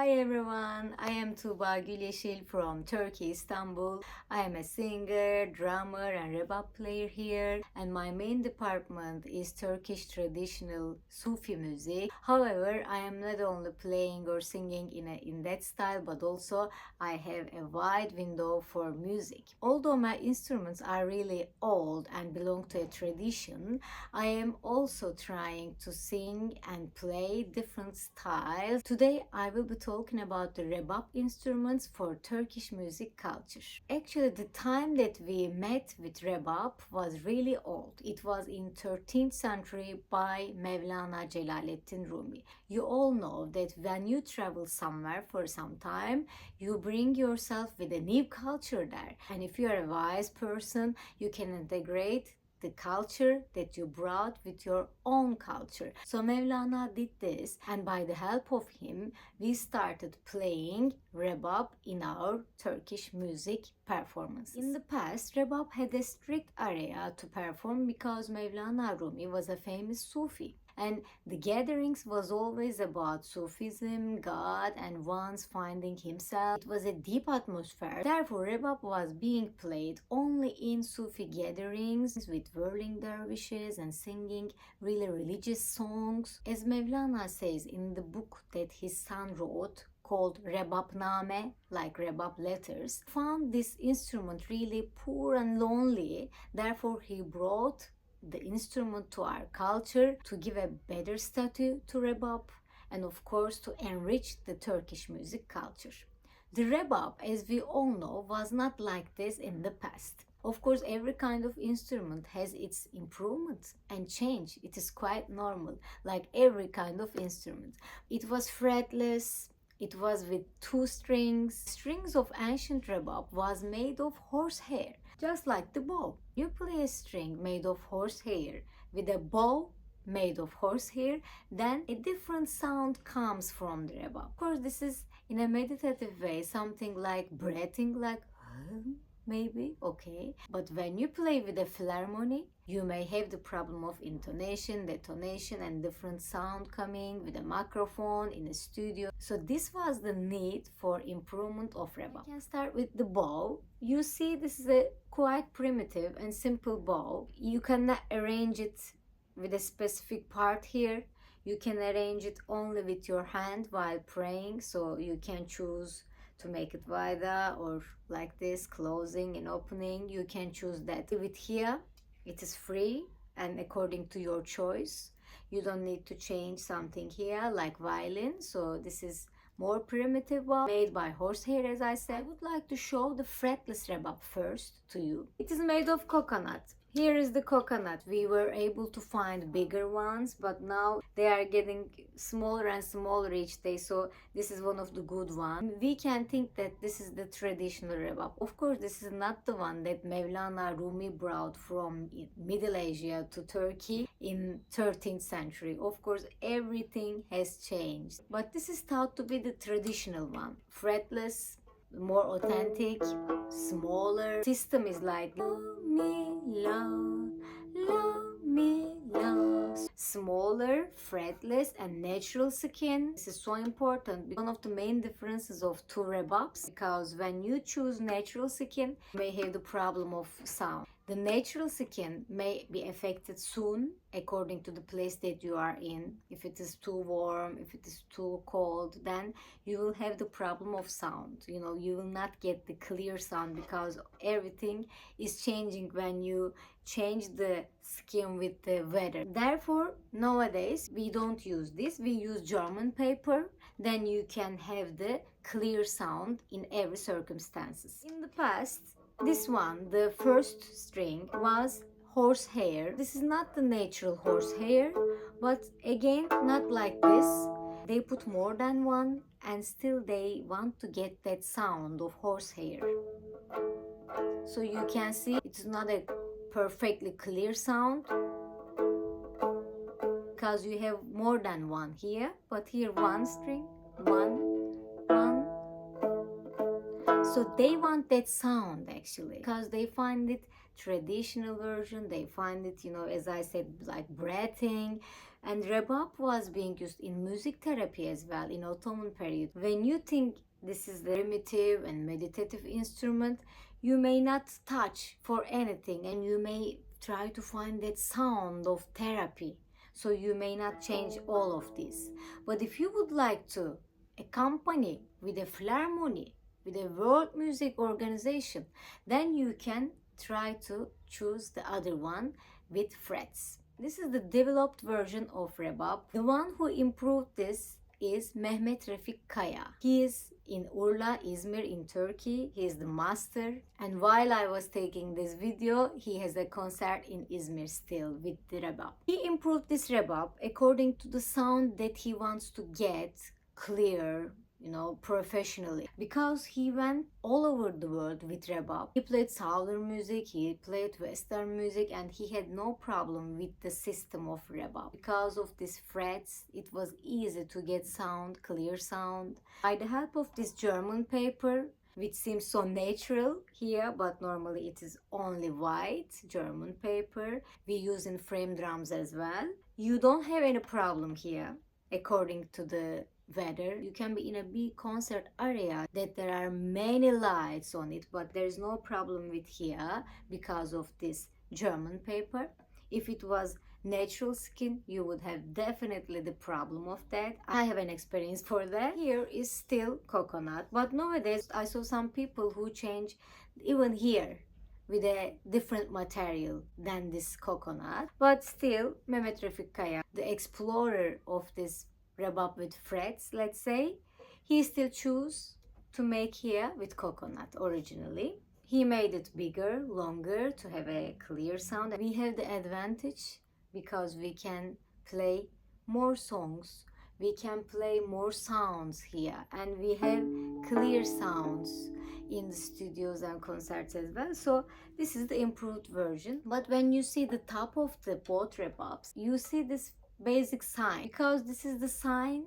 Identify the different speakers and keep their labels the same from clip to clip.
Speaker 1: Hi everyone, I am Tuğba Gülyeşil from Turkey, Istanbul. I am a singer, drummer and rebab player here, and my main department is Turkish traditional Sufi music. However, I am not only playing or singing in that style, but also I have a wide window for music. Although my instruments are really old and belong to a tradition, I am also trying to sing and play different styles. Today I will be talking about the rebab instruments for Turkish music culture. Actually, the time that we met with rebab was really old. It was in 13th century by Mevlana Celaleddin Rumi. You all know that when you travel somewhere for some time, you bring yourself with a new culture there. And if you are a wise person, you can integrate the culture that you brought with your own culture. So Mevlana did this, and by the help of him, we started playing rebab in our Turkish music performances. In the past, rebab had a strict area to perform because Mevlana Rumi was a famous Sufi. And the gatherings was always about Sufism, God, and one's finding himself. It was a deep atmosphere. Therefore, rebab was being played only in Sufi gatherings with whirling dervishes and singing really religious songs. As Mevlana says in the book that his son wrote, called Rebabname, like rebab letters, found this instrument really poor and lonely. Therefore, he brought the instrument to our culture to give a better status to rebab and of course to enrich the Turkish music culture. The rebab, as we all know, was not like this in the past. Of course, every kind of instrument has its improvement and change. It is quite normal, like every kind of instrument. It was fretless. It was with 2 strings. Strings of ancient rebab was made of horsehair, just like the bow. You play a string made of horsehair with a bow made of horsehair, then a different sound comes from the rebab. Of course, this is in a meditative way, something like breathing, like maybe, okay. But when you play with a philharmonic, you may have the problem of intonation, detonation, and different sound coming with a microphone in a studio. So this was the need for improvement of rebab. We can start with the bow. You see, this is a quite primitive and simple bow. You cannot arrange it with a specific part here. You can arrange it only with your hand while praying, so you can choose to make it wider or like this, closing and opening. You can choose that. With here, it is free and according to your choice. You don't need to change something here like violin. So this is more primitive one made by horsehair, as I said. I would like to show the fretless rebab first to you. It is made of coconut. Here is the coconut. We were able to find bigger ones, but now they are getting smaller and smaller each day. So this is one of the good ones. We can think that this is the traditional rebab. Of course, this is not the one that Mevlana Rumi brought from Middle Asia to Turkey in 13th century. Of course, everything has changed. But this is thought to be the traditional one. Fretless, more authentic, smaller. System is like la, mi, la. Smaller, fretless, and natural skin. This is so important. One of the main differences of 2 rebabs, because when you choose natural skin, you may have the problem of sound. The natural skin may be affected soon according to the place that you are in. If it is too warm, if it is too cold, then you will have the problem of sound. You know, you will not get the clear sound because everything is changing when you change the skin with the weather. Therefore, nowadays we don't use this. We use German paper. Then you can have the clear sound in every circumstances. In the past, this one, the first string, was horsehair. This is not the natural horsehair, but again, not like this. They put more than one, and still they want to get that sound of horsehair. So you can see it's not a perfectly clear sound because you have more than one here, but here one string, one. So they want that sound actually because they find it traditional version. They find it, you know, as I said, like breathing And rebab was being used in music therapy as well in Ottoman period. When you think this is the primitive and meditative instrument, you may not touch for anything and you may try to find that sound of therapy. So you may not change all of this. But if you would like to accompany with a philharmonic, with a world music organization, then you can try to choose the other one with frets. This is the developed version of rebab. The one who improved this is Mehmet Refik Kaya. He is in Urla, Izmir in Turkey. He is the master. And while I was taking this video, he has a concert in Izmir still with the rebab. He improved this rebab according to the sound that he wants to get clear, professionally, because he went all over the world with rebab. He played southern music, he played western music, and he had no problem with the system of rebab. Because of these frets, it was easy to get sound, clear sound. By the help of this German paper, which seems so natural here, but normally it is only white German paper, we use in frame drums as well. You don't have any problem here according to the weather. You can be in a big concert area that there are many lights on it, but there is no problem with here because of this German paper. If it was natural skin, you would have definitely the problem of that. I have an experience for that. Here is still coconut, but nowadays I saw some people who change even here with a different material than this coconut. But still, Mehmet Refik Kaya, the explorer of this rebab with frets, let's say, he still chose to make here with coconut originally. He made it bigger, longer to have a clear sound. We have the advantage because we can play more songs, we can play more sounds here, and we have clear sounds in the studios and concerts as well. So this is the improved version. But when you see the top of the both rebabs, you see this basic sign, because this is the sign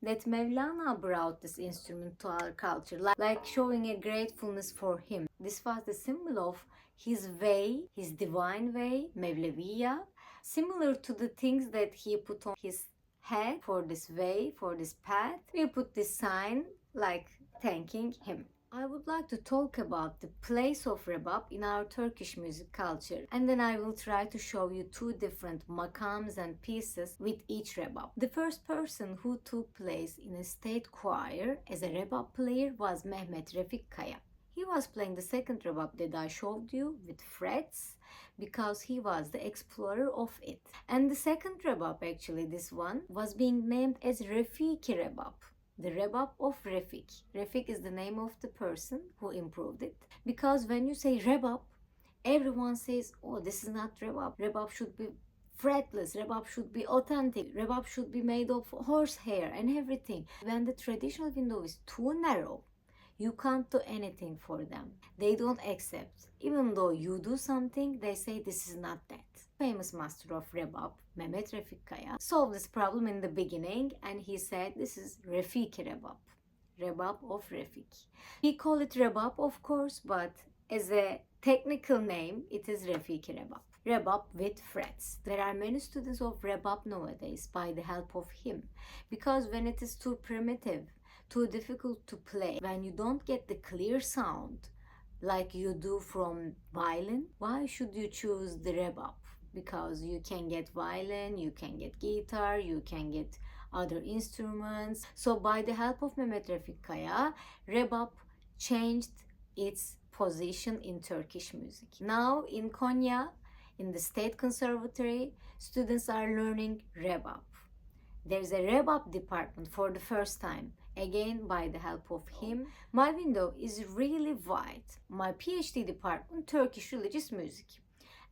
Speaker 1: that Mevlana brought this instrument to our culture, like showing a gratefulness for him. This was the symbol of his way, his divine way, Mevleviya, similar to the things that he put on his head for this way, for this path. We put this sign like thanking him. I would like to talk about the place of rebab in our Turkish music culture, and then I will try to show you two different makams and pieces with each rebab. The first person who took place in a state choir as a rebab player was Mehmet Refik Kaya. He was playing the second rebab that I showed you with frets because he was the explorer of it. And the second rebab, actually this one, was being named as Refik-i Rebâb. The Rebab of Refik. Refik is the name of the person who improved it. Because when you say Rebab, everyone says, oh, this is not Rebab. Rebab should be fretless. Rebab should be authentic. Rebab should be made of horsehair and everything. When the traditional window is too narrow, you can't do anything for them. They don't accept. Even though you do something, they say this is not that. Famous master of rebab, Mehmet Refik Kaya, solved this problem in the beginning, and he said this is Refik-i Rebâb, Rebab of Refik. We call it Rebab, of course, but as a technical name, it is Refik-i Rebâb. Rebab with frets. There are many students of rebab nowadays by the help of him, because when it is too primitive, too difficult to play, when you don't get the clear sound like you do from violin, why should you choose the rebab? Because you can get violin, you can get guitar, you can get other instruments. So by the help of Mehmet Refik Kaya, rebab changed its position in Turkish music. Now in Konya, in the State Conservatory, students are learning rebab. There's a rebab department for the first time, again by the help of him. My window is really wide. My PhD department, Turkish religious music.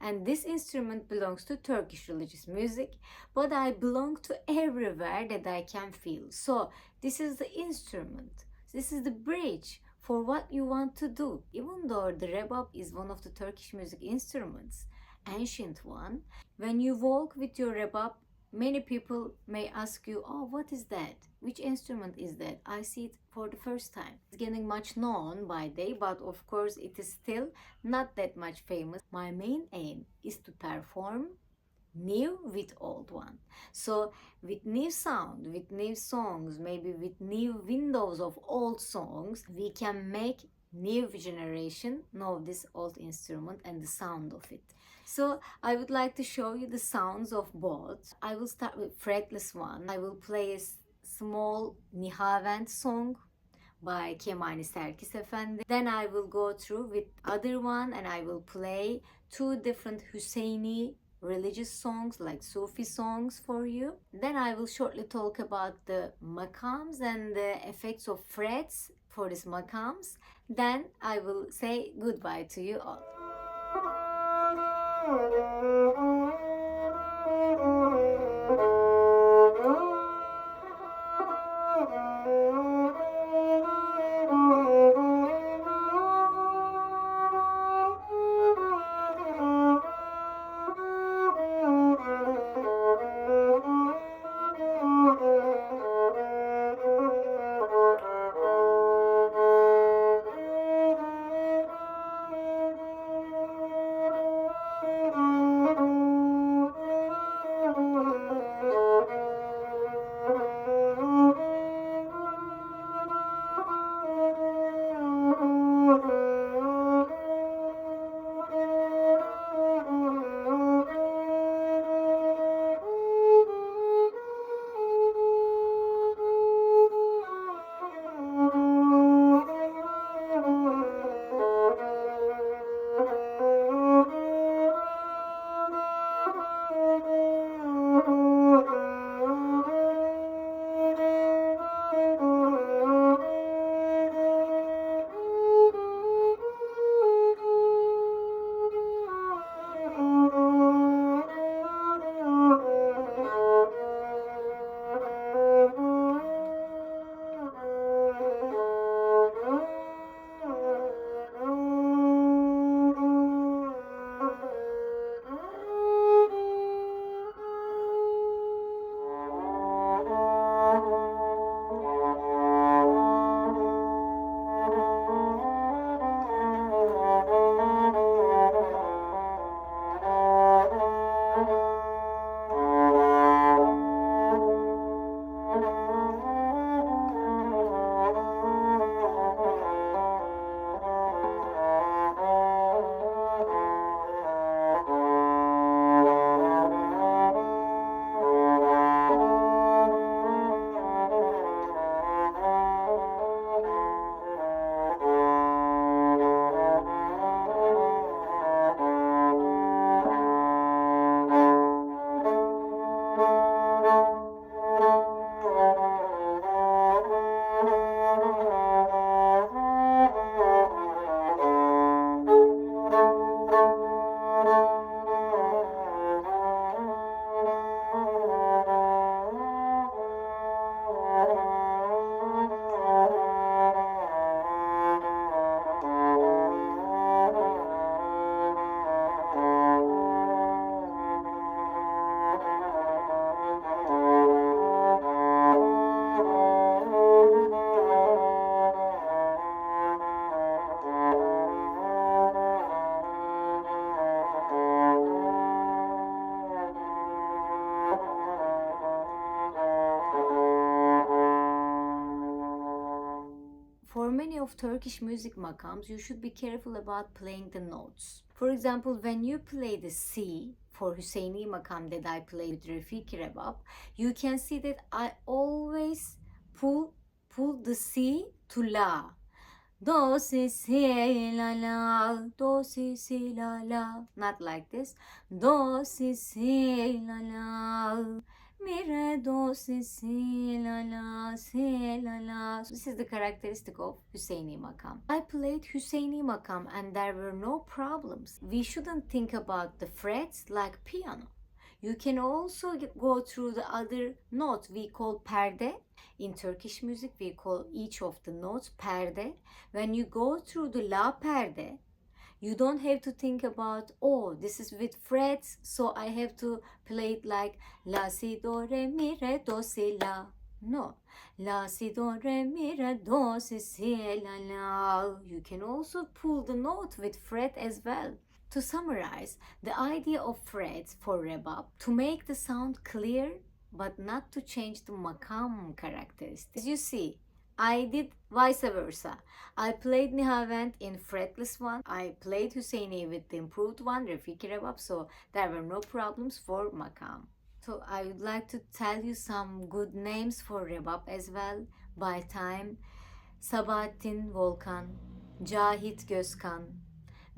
Speaker 1: And this instrument belongs to Turkish religious music, but I belong to everywhere that I can feel. So this is the instrument. This is the bridge for what you want to do. Even though the rebab is one of the Turkish music instruments, ancient one, when you walk with your rebab, many people may ask you, oh, what is that? Which instrument is that? I see it for the first time. It's getting much known by day, but of course it is still not that much famous. My main aim is to perform new with old one. So with new sound, with new songs, maybe with new windows of old songs, we can make new generation know this old instrument and the sound of it. So I would like to show you the sounds of both. I will start with fretless one. I will play a small Nihavend song by Kemani Serkis Efendi. Then I will go through with other one and I will play two different Hüseynî religious songs like Sufi songs for you. Then I will shortly talk about the makams and the effects of frets for these makams. Then I will say goodbye to you all. For many of Turkish music makams, you should be careful about playing the notes. For example, when you play the C for Hüseynî makam that I play with Refik-i Rebâb, you can see that I always pull the C to La. Do, si, si, la, la, do, si, si, la, la. Not like this. Do, si, si, la, la. Mi, re, do, si, si, la, la, si, la, la. So this is the characteristic of Hüseynî makam. I played Hüseynî makam and there were no problems. We shouldn't think about the frets like piano. You can also go through the other notes we call perde. In Turkish music, we call each of the notes perde. When you go through the la perde, you don't have to think about, oh, this is with frets, so I have to play it like la, si, do, re, mi, re, do, si, la. No. La, si, do, re, mi, re, do, si, si, la, la. You can also pull the note with fret as well. To summarize, the idea of frets for rebab to make the sound clear but not to change the makam characteristics. As you see, I did vice versa. I played Nihavend in fretless one. I played Hüseynî with the improved one, Refik-i Rebâb, so there were no problems for makam. So I would like to tell you some good names for rebab as well. By time, Sabahattin Volkan, Cahit Gözkan,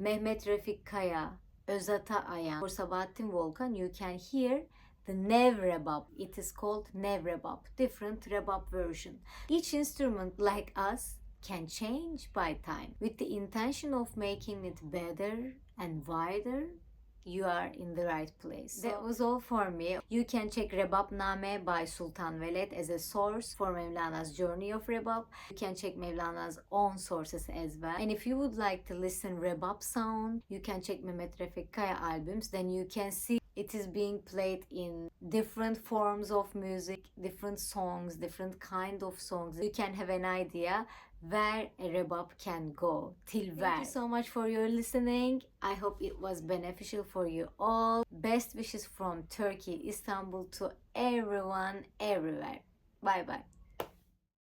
Speaker 1: Mehmet Refik Kaya, Özata Ayan. For Sabahattin Volkan, you can hear the nev rebab. It is called nev rebab, different rebab version. Each instrument, like us, can change by time. With the intention of making it better and wider, you are in the right place. That was all for me. You can check Rebabname by Sultan Veled as a source for Mevlana''s journey of Rebab. You can check Mevlana''s own sources as well. And if you would like to listen Rebab sound, you can check Mehmet Refik Kaya albums. Then you can see it is being played in different forms of music, different songs, different kind of songs. You can have an idea where a rebab can go, till where. Thank you so much for your listening. I hope it was beneficial for you all. Best wishes from Turkey, Istanbul to everyone, everywhere. Bye bye.